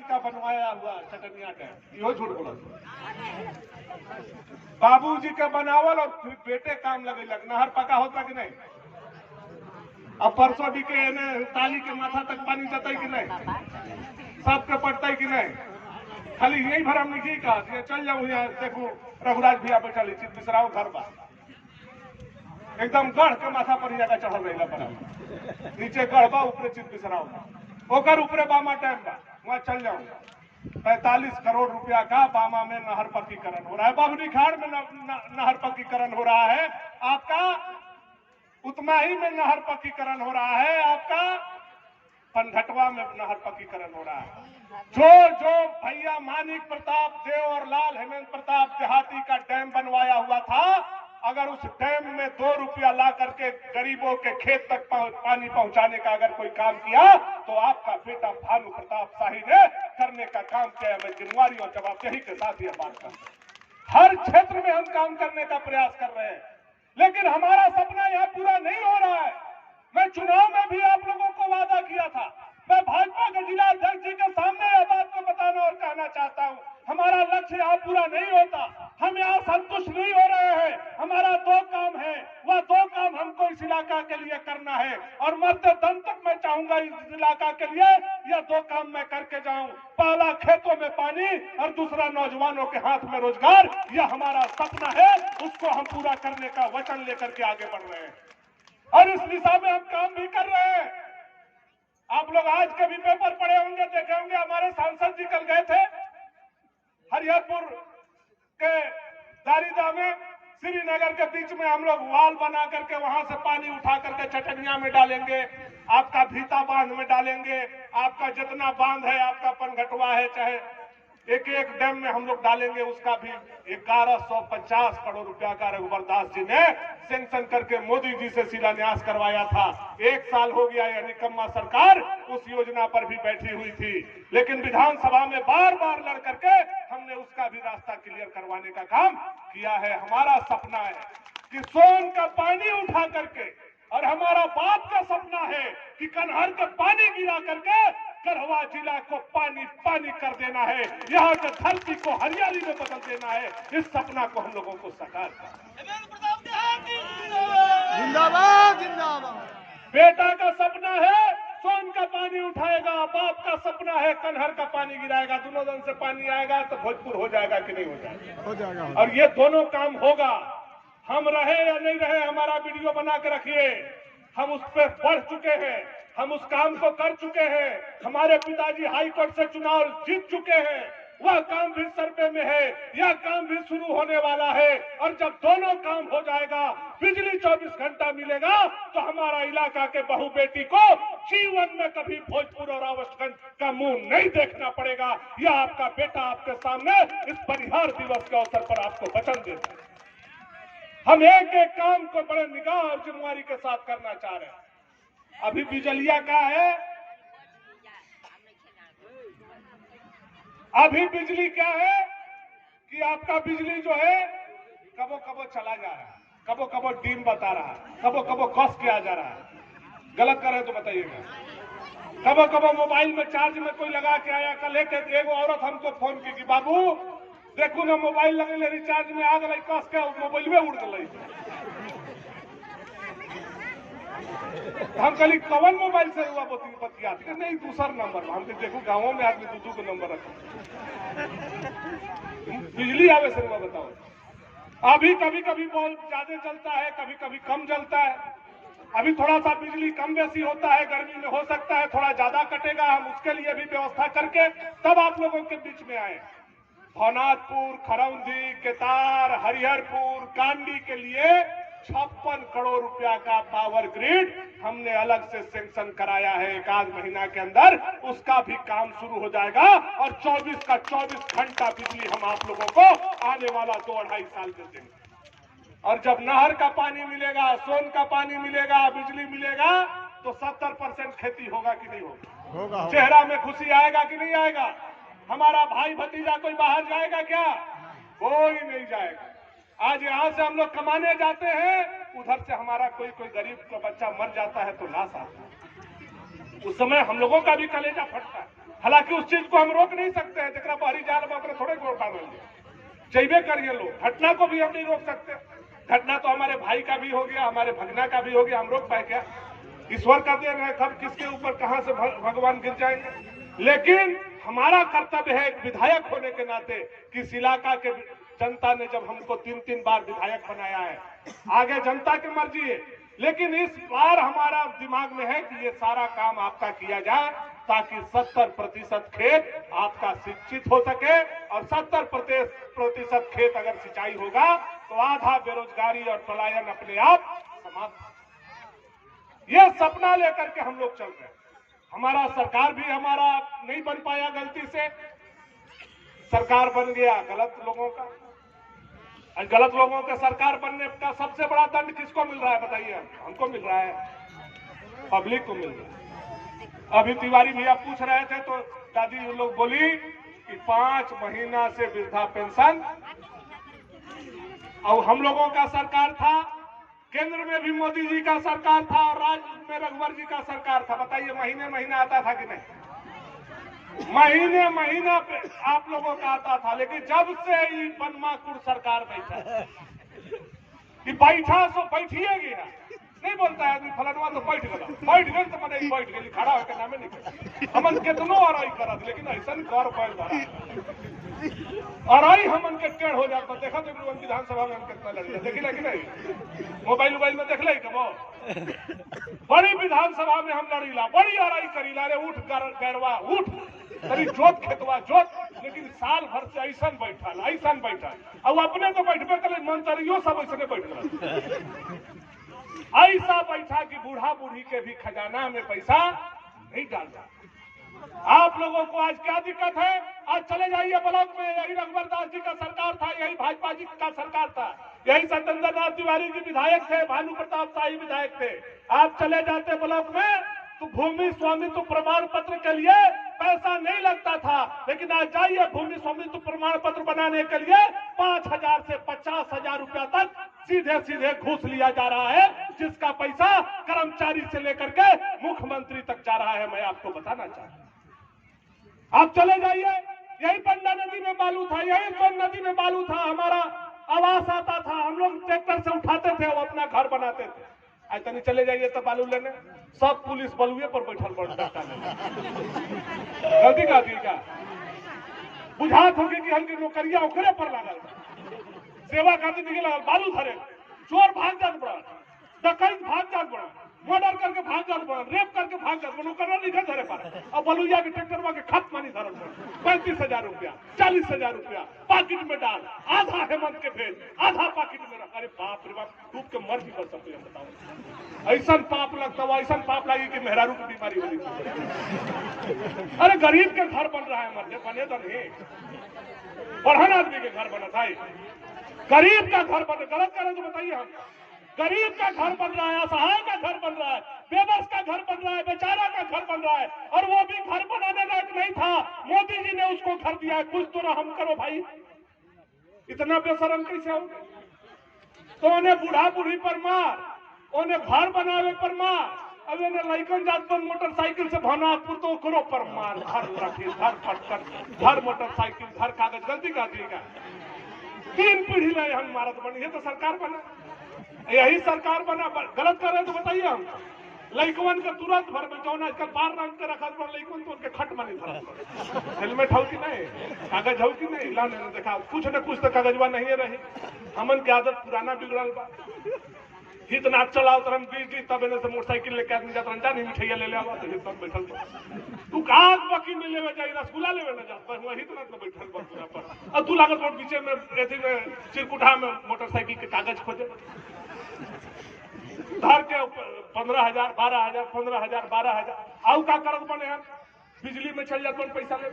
का बनवाया हुआ चटनिया डैम, यो झूठ बोला। बाबूजी के बनावल और फिर बेटे काम लगे लग, नहर पका होता कि नहीं? अब परसों डी के ताली के माथा तक पानी जता कि नहीं? सबके पड़ता कि नहीं? खाली यही भर हम नहीं कहा चल जाऊ यहाँ देखो रघुराज भैया बैठा चित बिसराओ घर बा एकदम गढ़ के माथा पर ही जगह चढ़ल रही बराबर, नीचे गढ़ बा ऊपर चित बिसराओ ओकर ऊपरे बामा डैम बा, वहां चल जाऊंगा। 45 करोड़ रुपया का बामा में नहर पक्कीकरण हो रहा है, बबनी खाड़ में नहर पक्कीकरण हो रहा है आपका, उतमाही में नहर पक्कीकरण हो रहा है आपका, पनघटवा में नहर पक्कीकरण हो रहा है। जो जो भैया मानिक प्रताप देव और लाल हेमंत प्रताप देहाती का डैम बनवाया हुआ था, अगर उस डैम में 2 रुपया ला करके गरीबों के खेत तक पानी पहुंचाने का अगर कोई काम किया तो आपका बेटा भानु प्रताप शाही ने करने का काम किया। मैं जिम्मेवारी और जवाबदेही के साथ यह बात कर रहा हूं। हर क्षेत्र में हम काम करने का प्रयास कर रहे हैं, लेकिन हमारा सपना यहाँ पूरा नहीं हो रहा है। मैं चुनाव में भी आप लोगों को वादा किया था, मैं भाजपा के जिला अध्यक्ष जी के सामने यह बात को बताना और कहना चाहता हूं, हमारा लक्ष्य यहाँ पूरा नहीं होता, हम यहाँ संतुष्ट नहीं हो रहे हैं। हमारा 2 काम है, वह 2 काम हमको इस इलाका के लिए करना है और मध्य दम तक मैं चाहूंगा इस इलाका के लिए यह 2 काम मैं करके जाऊं। पहला खेतों में पानी और दूसरा नौजवानों के हाथ में रोजगार, यह हमारा सपना है, उसको हम पूरा करने का वचन लेकर के आगे बढ़ रहे हैं और इस दिशा में हम काम भी कर रहे हैं। आप लोग आज के भी पेपर पढ़े होंगे, देखे होंगे, हमारे सांसद जी कल गए थे हरिहरपुर के दारीदा में, श्रीनगर के बीच में हम लोग वाल बना करके वहां से पानी उठा करके चटनिया में डालेंगे, आपका भीता बांध में डालेंगे, आपका जितना बांध है, आपका पनघटवा है, चाहे एक एक डैम में हम लोग डालेंगे, उसका भी 1150 करोड़ रुपया का रघुवर दास जी ने सैंक्शन करके मोदी जी से शिलान्यास करवाया था। 1 साल हो गया, यानी निकम्मा सरकार उस योजना पर भी बैठी हुई थी, लेकिन विधानसभा में बार बार लड़ करके हमने उसका भी रास्ता क्लियर करवाने का काम किया है। हमारा सपना है कि सोन का पानी उठा करके, और हमारा बाप का सपना है कि कन्हर के पानी गिरा करके गढ़वा जिला को पानी पानी कर देना है, यहाँ के धरती को हरियाली में बदल देना है। इस सपना को हम लोगों को साकार करना है। जिंदाबाद जिंदाबाद। बेटा का सपना है सोन का पानी उठाएगा, बाप का सपना है कन्हर का पानी गिराएगा, दोनों जन से पानी आएगा तो भोजपुर हो जाएगा कि नहीं हो जाएगा? हो जाएगा। और ये दोनों काम होगा, हम रहे या नहीं रहे, हमारा वीडियो बना के रखिए, हम उस पर बढ़ चुके हैं, हम उस काम को कर चुके हैं। हमारे पिताजी हाई कोर्ट से चुनाव जीत चुके हैं, वह काम भी सर्वे में है, यह काम भी शुरू होने वाला है। और जब दोनों काम हो जाएगा, बिजली 24 घंटा मिलेगा, तो हमारा इलाका के बहू बेटी को जीवन में कभी भोजपुर और रावटगंज का मुंह नहीं देखना पड़ेगा। यह आपका बेटा आपके सामने इस परिहार दिवस के अवसर पर आपको वचन देता है। हम एक एक काम को बड़े निगाह और जिम्मेवारी के साथ करना चाह रहे हैं। अभी बिजलिया का है, अभी बिजली क्या है कि आपका बिजली जो है कबो कबो चला जा रहा है, कबो कबो डीम बता रहा है, कबो कबो कस किया जा रहा है। गलत कर रहे तो बताइएगा। कबो कबो मोबाइल में चार्ज में कोई लगा के आया, कल एक औरत हमको फोन की कि बाबू देखू ना मोबाइल लगे रिचार्ज में आ गई, कस के मोबाइल में उड़ गई। हम कल कवन मोबाइल से हुआ बतिया, नहीं दूसरा नंबर, हम देखो गाँवों में आदमी दूसरों को नंबर रखा, बिजली आवे से हुआ। बताओ अभी कभी कभी बहुत ज्यादा जलता है, कभी कभी कम जलता है। अभी थोड़ा सा बिजली कम बेसी होता है, गर्मी में हो सकता है थोड़ा ज्यादा कटेगा, हम उसके लिए भी व्यवस्था करके तब आप लोगों के बीच में आए। भवनाथपुर, खरौंधी, केतार, हरिहरपुर, कांडी के लिए 56 करोड़ रुपया का पावर ग्रिड हमने अलग से सैंक्शन कराया है। 1 महीना के अंदर उसका भी काम शुरू हो जाएगा और 24 का 24 घंटा बिजली हम आप लोगों को आने वाला 2-2.5 साल में देंगे। और जब नहर का पानी मिलेगा, सोन का पानी मिलेगा, बिजली मिलेगा, तो 70% खेती होगा कि नहीं होगा? चेहरा में खुशी आएगा कि नहीं आएगा? हमारा भाई भतीजा कोई बाहर जाएगा क्या? कोई नहीं जाएगा। आज यहाँ से हम लोग कमाने जाते हैं, उधर से हमारा कोई गरीब का बच्चा मर जाता है तो लाश आता है। उस समय हम लोगों का भी कलेजा फटता है। हालांकि उस चीज को हम रोक नहीं सकते हैं, जरा बाहरी जाल में अपने थोड़े को उठा लेंगे, चाहिए करिए लोग। घटना को भी हम नहीं रोक सकते, घटना तो हमारे भाई का भी हो गया, हमारे भगना का भी हो गया, हम रोक पाए क्या? ईश्वर का देन है, कब किसके ऊपर कहां से भगवान गिर जाएंगे। लेकिन हमारा कर्तव्य है एक विधायक होने के नाते कि इस इलाका के जनता ने जब हमको 3-3 बार विधायक बनाया है, आगे जनता की मर्जी है, लेकिन इस बार हमारा दिमाग में है कि ये सारा काम आपका किया जाए ताकि 70% खेत आपका शिक्षित हो सके, और 70% खेत अगर सिंचाई होगा तो आधा बेरोजगारी और पलायन अपने आप समाप्त। ये सपना लेकर के हम लोग चल रहे हैं। हमारा सरकार भी हमारा नहीं बन पाया, गलती से सरकार बन गया गलत लोगों का। गलत लोगों के सरकार बनने का सबसे बड़ा दंड किसको मिल रहा है बताइए? हमको मिल रहा है, पब्लिक को मिल रहा है। अभी तिवारी भैया पूछ रहे थे तो दादी लोग बोली कि 5 महीना से वृद्धा पेंशन, और हम लोगों का सरकार था, केंद्र में भी मोदी जी का सरकार था और राज्य में रघुवर जी का सरकार था। बताइए महीने महीने आता था कि नहीं? महीने महीना पे आप लोगों का आता था। लेकिन जब से ये बनमाकुर सरकार बैठा, कि बैठा सो बैठिए गया, नहीं बोलता है फलनवा तो बैठ गया, बैठ गए तो मैंने बैठ गई, खड़ा होकर नामे नहीं हमन कितनो आराई करत, लेकिन ऐसा कर बैल धरा आराई हमन के टेढ़ हो जाता। देखा तो विधानसभा में हम कितना लड़े, देखिला कि नहीं? मोबाइल में देख ले कबो बड़ी विधानसभा में हम लड़ीला, बड़ी आराई करीला, रे उठ गैरवा उठ, तरी जोत खेतवा जोत, लेकिन साल भर से ऐसा बैठा अब अपने तो बैठबे करे, मंत्रियों सब ऐसे बैठ गया, ऐसा बैठा कि बूढ़ा बूढ़ी के भी खजाना में पैसा नहीं डालता। आप लोगों को आज क्या दिक्कत है? आज चले जाइए ब्लॉक में, यही रघुवर दास जी का सरकार था, यही भाजपा जी का सरकार था, यही सत्येंद्र नाथ तिवारी जी विधायक थे, भानु प्रताप शाही विधायक थे। आप चले जाते ब्लॉक में तो भूमि स्वामित्व प्रमाण पत्र के लिए पैसा नहीं लगता था, लेकिन आज जाइए भूमि स्वामित्व प्रमाण पत्र बनाने के लिए 5,000 से 50,000 रुपया तक सीधे घूस लिया जा रहा है, जिसका पैसा कर्मचारी से लेकर के मुख्यमंत्री तक जा रहा है। मैं आपको बताना चाहता हूं, आप चले जाइए, यही पंडा नदी में बालू था, यही सोन नदी में बालू था, हमारा आवास आता था, हम लोग ट्रैक्टर से उठाते थे और अपना घर बनाते थे। आज तनी चले जाइए तो बालू लेने सब पुलिस बलुए पर बैठल पड़ता है। गलती का दी का बुझात होगी कि हमकी नौकरिया ओकरे पर लागल, सेवा खातिर निकल बालू धरे, चोर भाग जात बड़ा, डकैत भाग जात बड़ा, मर्डर करके भाग जात बड़ा, रेप करके भाग जात बड़ा, नौकरिया निकल धरे पर, और बलुइया के ट्रैक्टर के खत मानी धरल पड़ा, 35,000 रुपया 40,000 रुपया पाकिट में डाल, आधा हेमंत के भेज, आधा पाकिट में रख। अरे बाप रे बाप, डूब के मर भी कर सकते हैं, बताओ ऐसा पाप लगता हुआ, ऐसा पाप लगी कि मेहरारू की बीमारी होनी चाहिए। अरे गरीब के घर बन रहा है, मरने बने तो नहीं, बढ़न आदमी के घर बना था, गरीब का घर बन, गलत करें तो बताइए हम, गरीब का घर बन रहा है, असहाय का घर बन रहा है, बेबस का घर बन रहा है, बेचारा का घर बन रहा है, और वो भी घर बनाने लायक नहीं था, मोदी जी ने उसको घर दिया है। कुछ तो हम करो भाई, इतना बेशरम कैसे हो? तो उन्हें बूढ़ा बूढ़ी पर मार, उन्हें घर बनावे पर मार, अब इन्हें लइकन जात मोटरसाइकिल से भानापुर तो करो पर मार, घर रखी, घर पटकर, घर मोटरसाइकिल, घर कागज, गलती कर दिएगा। 3 पीढ़ी में हम मारत बनी है तो सरकार बना, यही सरकार बना। गलत कर रहे तो बताइए हम, लइकवन के तुरंत भर में जौन आजकल 12 रंग के रखा पर लइकवन तो उनके खट मानी धरत, हेलमेट हो कि नहीं, कागज हो कि नहीं, लाने देखा कुछ न कुछ तो कागजवा नहीं रही। हमन की आदत पुराना बिगड़ल बा, हित नाच चलाओ तरम दी तब इन्हें से मोटरसाइकिल लेके आदमी जाता रंजा नहीं मिठाइया ले ले आवा तो हित तक बैठल तू काग बाकी में लेवे जाई, रसगुल्ला लेवे न जात पर वही तो न बैठल बा पर, अब तू लागत रोड पीछे में एथी में चिरकुटा में मोटरसाइकिल के कागज खोजे, धर के 15,000 12,000 15,000 12,000 आउ का करत बने हम, बिजली में चल जात पैसा ले,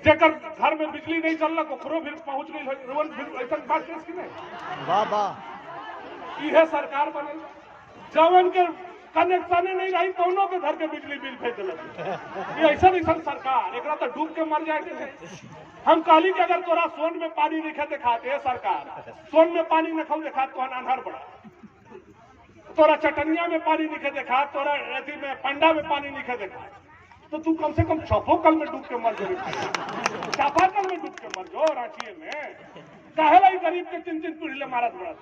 जेकर घर में बिजली नहीं चलक ओकरो भी पहुंच गई रोन भी, ऐसा बात केस की नहीं। वाह वाह, यह सरकार बने, जवन के कनेक्शन नहीं रही दोनों के घर के बिजली बिल भेज दिलक। ये ऐसा सरकार, एक तो डूब के मर जाए। हम कहली कि अगर तोरा सोन में पानी नहीं खे दिखाते सरकार, सोन में पानी न खो दिखा तो अनहर बड़ा, तोरा चटनिया में पानी नहीं देखा, तोरा अथी में पंडा में पानी नहीं देखा, तो तू कम से कम चापाकल में डूब के मर जो, चापाकल में डूब के मर जो। रांची में काहे लाई गरीब के 3-3 पीढ़ी मारत बड़त,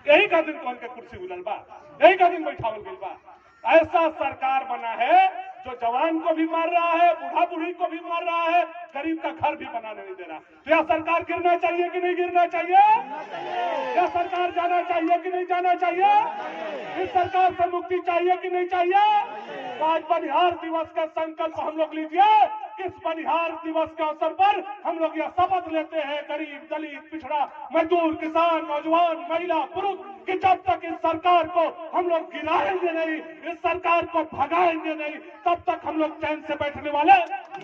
यही का दिन कौन के कुर्सी मिलल बा, यही का दिन बैठावल गइल बा। ऐसा सरकार बना है जो जवान को भी मार रहा है, बूढ़ा बूढ़ी को भी मार रहा है, गरीब का घर भी बनाने नहीं दे रहा। तो यह सरकार गिरना चाहिए कि नहीं गिरना चाहिए? यह सरकार जाना चाहिए कि नहीं जाना चाहिए? इस सरकार से मुक्ति चाहिए कि नहीं चाहिए? तो आज बनिहार दिवस का संकल्प हम लोग लीजिए। इस बनिहार दिवस के अवसर पर हम लोग यह शपथ लेते हैं, गरीब, दलित, पिछड़ा, मजदूर, किसान, नौजवान, महिला, पुरुष, कि जब तक इस सरकार को हम लोग गिराएंगे नहीं, इस सरकार को भगाएंगे नहीं, तब तक हम लोग चैन से बैठने वाले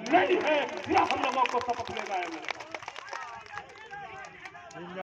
नहीं है। यह हम लोगों को शपथ लेना है।